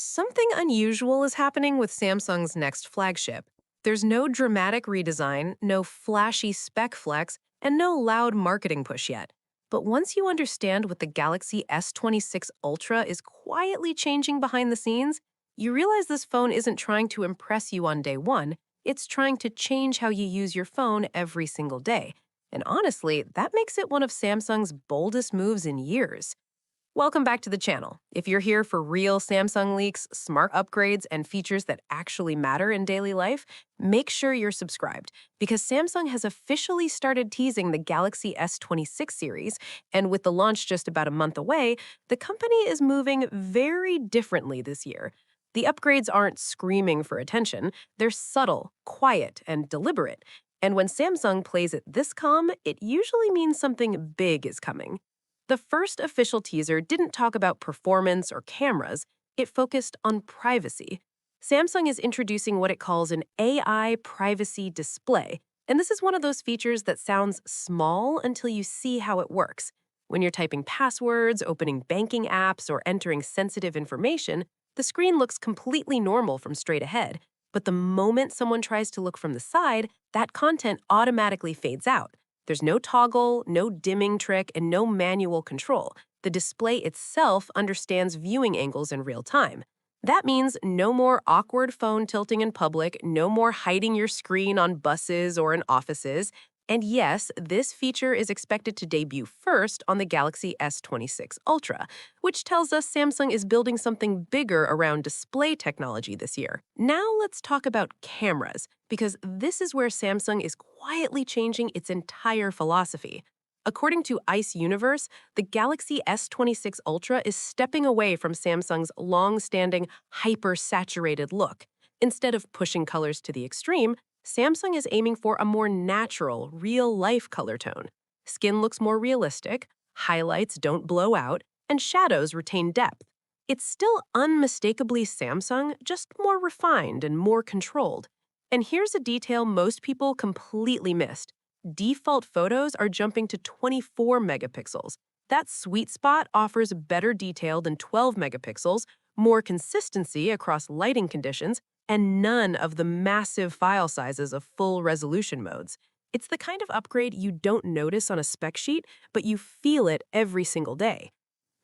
Something unusual is happening with Samsung's next flagship. There's no dramatic redesign, no flashy spec flex, and no loud marketing push yet. But once you understand what the Galaxy S26 Ultra is quietly changing behind the scenes, you realize this phone isn't trying to impress you on day one, it's trying to change how you use your phone every single day. And honestly, that makes it one of Samsung's boldest moves in years. Welcome back to the channel. If you're here for real Samsung leaks, smart upgrades, and features that actually matter in daily life, make sure you're subscribed because Samsung has officially started teasing the Galaxy S26 series, and with the launch just about a month away, the company is moving very differently this year. The upgrades aren't screaming for attention, they're subtle, quiet, and deliberate. And when Samsung plays it this calm, it usually means something big is coming. The first official teaser didn't talk about performance or cameras, it focused on privacy. Samsung is introducing what it calls an AI privacy display, and this is one of those features that sounds small until you see how it works. When you're typing passwords, opening banking apps, or entering sensitive information, the screen looks completely normal from straight ahead, but the moment someone tries to look from the side, that content automatically fades out. There's no toggle, no dimming trick, and no manual control. The display itself understands viewing angles in real time. That means no more awkward phone tilting in public, no more hiding your screen on buses or in offices. And yes, this feature is expected to debut first on the Galaxy S26 Ultra, which tells us Samsung is building something bigger around display technology this year. Now let's talk about cameras, because this is where Samsung is quietly changing its entire philosophy. According to Ice Universe, the Galaxy S26 Ultra is stepping away from Samsung's long-standing hyper-saturated look. Instead of pushing colors to the extreme, Samsung is aiming for a more natural, real-life color tone. Skin looks more realistic, highlights don't blow out, and shadows retain depth. It's still unmistakably Samsung, just more refined and more controlled. And here's a detail most people completely missed. Default photos are jumping to 24 megapixels. That sweet spot offers better detail than 12 megapixels, more consistency across lighting conditions, and none of the massive file sizes of full resolution modes. It's the kind of upgrade you don't notice on a spec sheet, but you feel it every single day.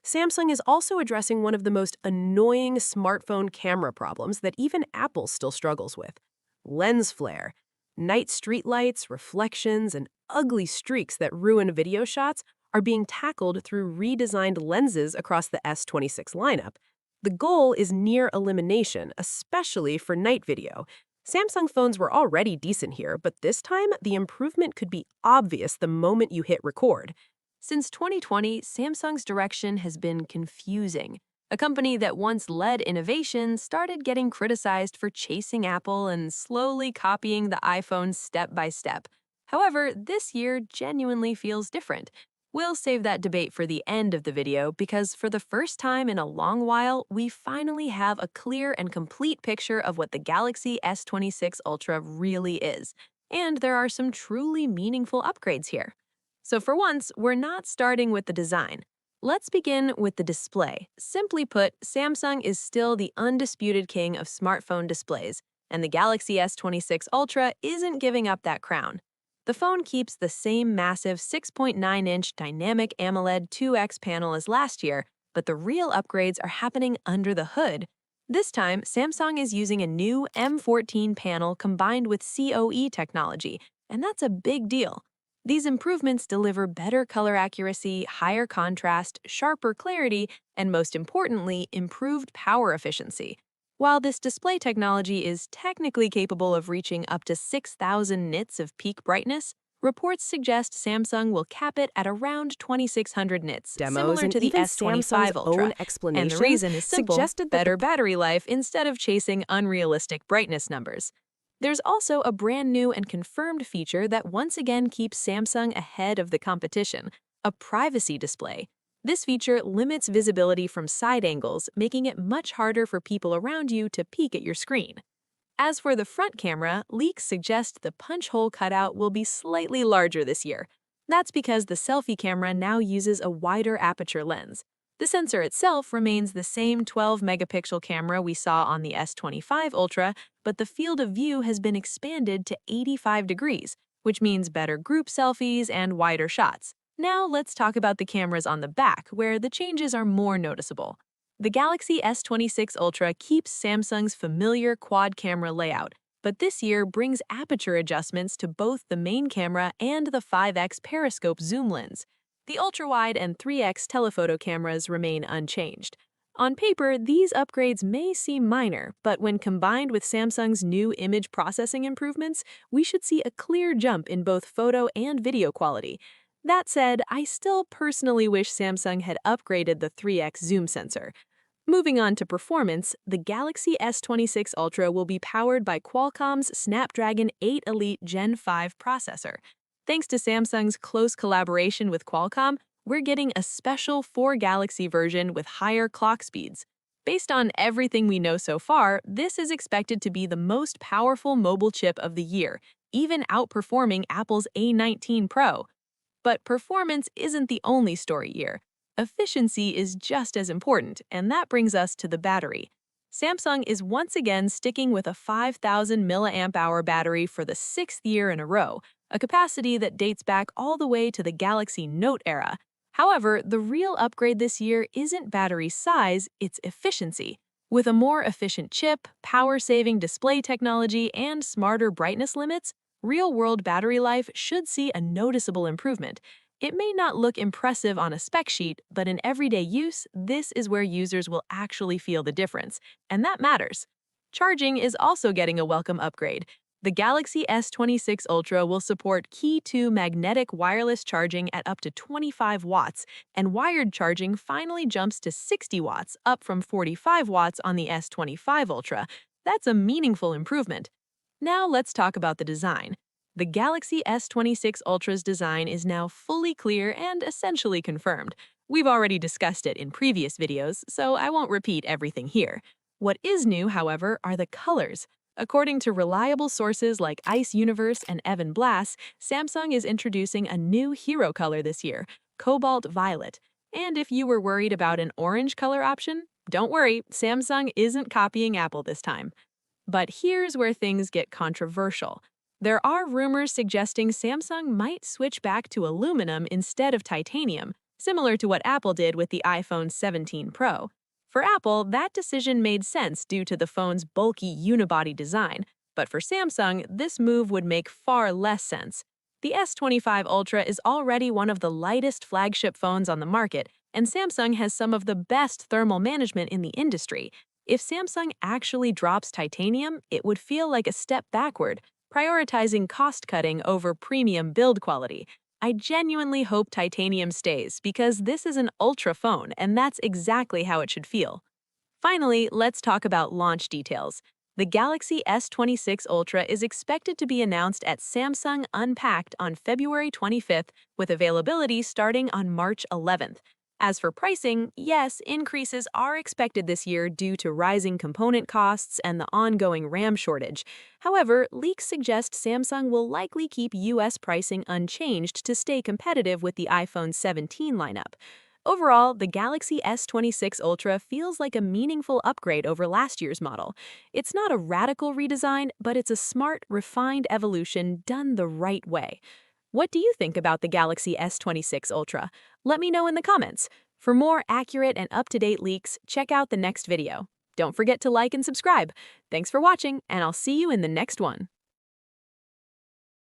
Samsung is also addressing one of the most annoying smartphone camera problems that even Apple still struggles with: lens flare. Night streetlights, reflections, and ugly streaks that ruin video shots are being tackled through redesigned lenses across the S26 lineup. The goal is near elimination, especially for night video. Samsung phones were already decent here, but this time the improvement could be obvious the moment you hit record. Since 2020, Samsung's direction has been confusing. A company that once led innovation started getting criticized for chasing Apple and slowly copying the iPhone step by step. However, this year genuinely feels different. We'll save that debate for the end of the video because for the first time in a long while, we finally have a clear and complete picture of what the Galaxy S26 Ultra really is. And there are some truly meaningful upgrades here. So for once, we're not starting with the design. Let's begin with the display. Simply put, Samsung is still the undisputed king of smartphone displays, and the Galaxy S26 Ultra isn't giving up that crown. The phone keeps the same massive 6.9-inch dynamic AMOLED 2X panel as last year, but the real upgrades are happening under the hood. This time, Samsung is using a new M14 panel combined with COE technology, and that's a big deal. These improvements deliver better color accuracy, higher contrast, sharper clarity, and most importantly, improved power efficiency. While this display technology is technically capable of reaching up to 6,000 nits of peak brightness, reports suggest Samsung will cap it at around 2,600 nits, Demos similar and to the even S25 Samsung's Ultra. own And explanations the reason is simple: suggested that better battery life instead of chasing unrealistic brightness numbers. There's also a brand new and confirmed feature that once again keeps Samsung ahead of the competition: a privacy display. This feature limits visibility from side angles, making it much harder for people around you to peek at your screen. As for the front camera, leaks suggest the punch hole cutout will be slightly larger this year. That's because the selfie camera now uses a wider aperture lens. The sensor itself remains the same 12-megapixel camera we saw on the S25 Ultra, but the field of view has been expanded to 85 degrees, which means better group selfies and wider shots. Now let's talk about the cameras on the back, where the changes are more noticeable. The Galaxy S26 Ultra keeps Samsung's familiar quad-camera layout, but this year brings aperture adjustments to both the main camera and the 5x periscope zoom lens. The ultra-wide and 3x telephoto cameras remain unchanged. On paper, these upgrades may seem minor, but when combined with Samsung's new image processing improvements, we should see a clear jump in both photo and video quality. That said, I still personally wish Samsung had upgraded the 3x zoom sensor. Moving on to performance, the Galaxy S26 Ultra will be powered by Qualcomm's Snapdragon 8 Elite Gen 5 processor. Thanks to Samsung's close collaboration with Qualcomm, we're getting a special 4 Galaxy version with higher clock speeds. Based on everything we know so far, this is expected to be the most powerful mobile chip of the year, even outperforming Apple's A19 Pro. But performance isn't the only story here. Efficiency is just as important, and that brings us to the battery. Samsung is once again sticking with a 5,000 mAh battery for the 6th year in a row, a capacity that dates back all the way to the Galaxy Note era. However, the real upgrade this year isn't battery size, it's efficiency. With a more efficient chip, power-saving display technology, and smarter brightness limits, real-world battery life should see a noticeable improvement. It may not look impressive on a spec sheet, but in everyday use, this is where users will actually feel the difference, and that matters. Charging is also getting a welcome upgrade. The Galaxy S26 Ultra will support Key 2 magnetic wireless charging at up to 25 watts, and wired charging finally jumps to 60 watts, up from 45 watts on the S25 Ultra. That's a meaningful improvement. Now let's talk about the design. The Galaxy S26 Ultra's design is now fully clear and essentially confirmed. We've already discussed it in previous videos, so I won't repeat everything here. What is new, however, are the colors. According to reliable sources like Ice Universe and Evan Blass, Samsung is introducing a new hero color this year, Cobalt Violet. And if you were worried about an orange color option, don't worry, Samsung isn't copying Apple this time. But here's where things get controversial. There are rumors suggesting Samsung might switch back to aluminum instead of titanium, similar to what Apple did with the iPhone 17 Pro. For Apple, that decision made sense due to the phone's bulky unibody design, but for Samsung, this move would make far less sense. The S25 Ultra is already one of the lightest flagship phones on the market, and Samsung has some of the best thermal management in the industry. If Samsung actually drops titanium, it would feel like a step backward, prioritizing cost-cutting over premium build quality. I genuinely hope titanium stays because this is an Ultra phone and that's exactly how it should feel. Finally, let's talk about launch details. The Galaxy S26 Ultra is expected to be announced at Samsung Unpacked on February 25th, with availability starting on March 11th. As for pricing, yes, increases are expected this year due to rising component costs and the ongoing RAM shortage. However, leaks suggest Samsung will likely keep US pricing unchanged to stay competitive with the iPhone 17 lineup. Overall, the Galaxy S26 Ultra feels like a meaningful upgrade over last year's model. It's not a radical redesign, but it's a smart, refined evolution done the right way. What do you think about the Galaxy S26 Ultra? Let me know in the comments. For more accurate and up-to-date leaks, check out the next video. Don't forget to like and subscribe. Thanks for watching, and I'll see you in the next one.